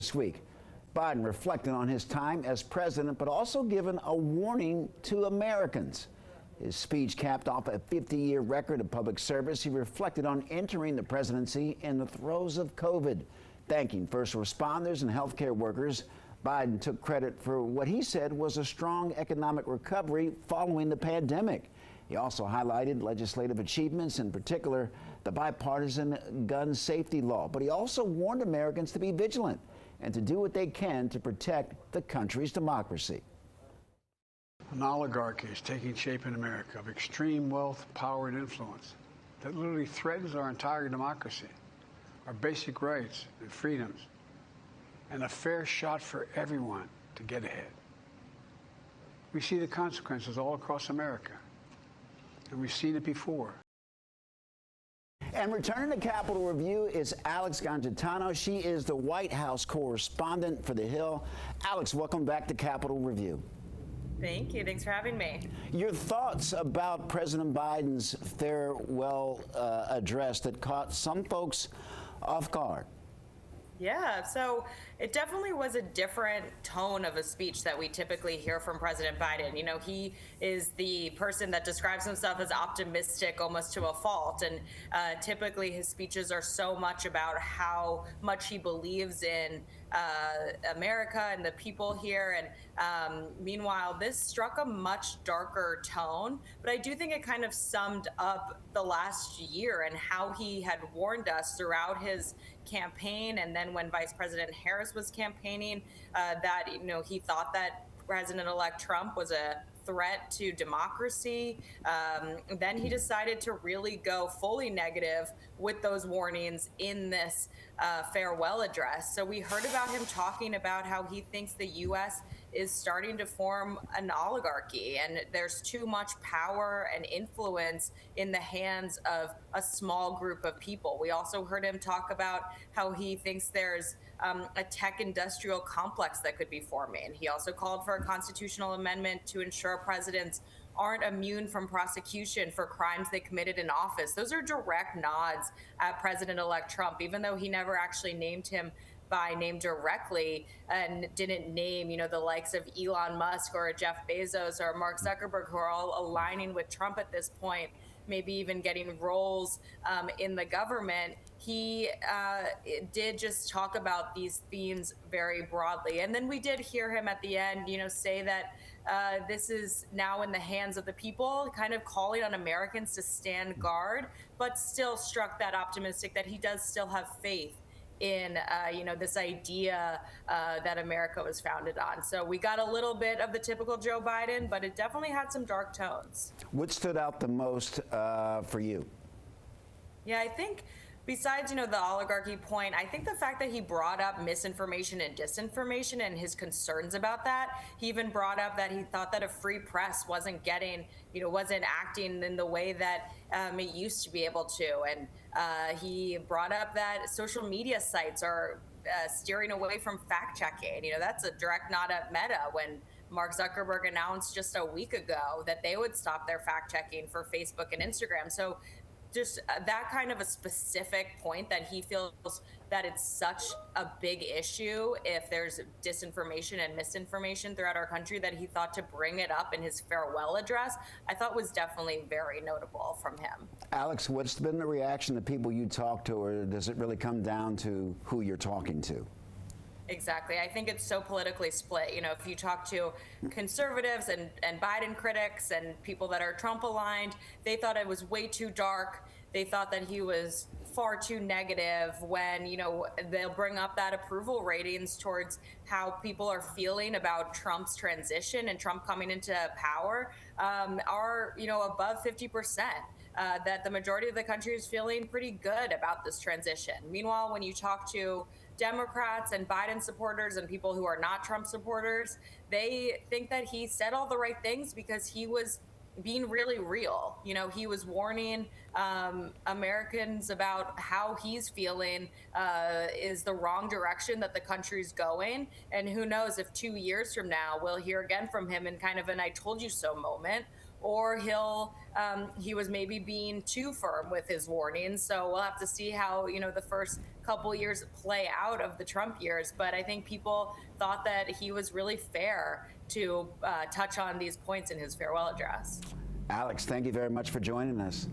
This week, Biden reflected on his time as president, but also given a warning to Americans. His speech capped off a 50-year record of public service. He reflected on entering the presidency in the throes of COVID. Thanking first responders and healthcare workers, Biden took credit for what he said was a strong economic recovery following the pandemic. He also highlighted legislative achievements, in particular the bipartisan gun safety law. But he also warned Americans to be vigilant and to do what they can to protect the country's democracy. An oligarchy is taking shape in America of extreme wealth, power, and influence that literally threatens our entire democracy, our basic rights and freedoms, and a fair shot for everyone to get ahead. We see the consequences all across America, and we've seen it before. And returning to Capitol Review is Alex Gangitano. She is the White House correspondent for The Hill. Alex, welcome back to Capitol Review. Thank you. Thanks for having me. Your thoughts about President Biden's farewell address that caught some folks off guard? Yeah, so it definitely was a different tone of a speech that we typically hear from President Biden. You know, he is the person that describes himself as optimistic almost to a fault. And typically his speeches are so much about how much he believes in America and the people here. And meanwhile, this struck a much darker tone. But I do think it kind of summed up the last year and how he had warned us throughout his campaign, and then when Vice President Harris was campaigning, that, you know, he thought that President-elect Trump was a threat to democracy. Then he decided to really go fully negative with those warnings in this farewell address. So we heard about him talking about how he thinks the U.S. is starting to form an oligarchy, and there's too much power and influence in the hands of a small group of people. We also heard him talk about how he thinks there's a tech industrial complex that could be forming. He also called for a constitutional amendment to ensure presidents aren't immune from prosecution for crimes they committed in office. Those are direct nods at President-elect Trump, even though he never actually named him by name directly and didn't name, you know, the likes of Elon Musk or Jeff Bezos or Mark Zuckerberg, who are all aligning with Trump at this point, maybe even getting roles in the government. He did just talk about these themes very broadly. And then we did hear him at the end, you know, say that this is now in the hands of the people, kind of calling on Americans to stand guard, but still struck that optimistic that he does still have faith in, you know, this idea that America was founded on. So we got a little bit of the typical Joe Biden, but it definitely had some dark tones. What stood out the most for you? Yeah, I think besides, you know, the oligarchy point, I think the fact that he brought up misinformation and disinformation and his concerns about that. He even brought up that he thought that a free press wasn't getting, you know, wasn't acting in the way that it used to be able to. And he brought up that social media sites are steering away from fact checking. You know, that's a direct nod at Meta when Mark Zuckerberg announced just a week ago that they would stop their fact checking for Facebook and Instagram. So just that kind of a specific point that he feels that it's such a big issue if there's disinformation and misinformation throughout our country, that he thought to bring it up in his farewell address, I thought was definitely very notable from him. Alex, what's been the reaction of people you talk to, or does it really come down to who you're talking to? Exactly. I think it's so politically split. You know, if you talk to conservatives and Biden critics and people that are Trump aligned, they thought it was way too dark. They thought that he was far too negative when, you know, they'll bring up that approval ratings towards how people are feeling about Trump's transition and Trump coming into power are, you know, above 50%. That the majority of the country is feeling pretty good about this transition. Meanwhile, when you talk to Democrats and Biden supporters and people who are not Trump supporters, they think that he said all the right things because he was being really real. You know, he was warning Americans about how he's feeling is the wrong direction that the country's going. And who knows if 2 years from now we'll hear again from him in kind of an I told you so moment, or he was maybe being too firm with his warnings. So we'll have to see how, you know, the first couple years play out of the Trump years, but I think people thought that he was really fair to touch on these points in his farewell address. Alex, thank you very much for joining us.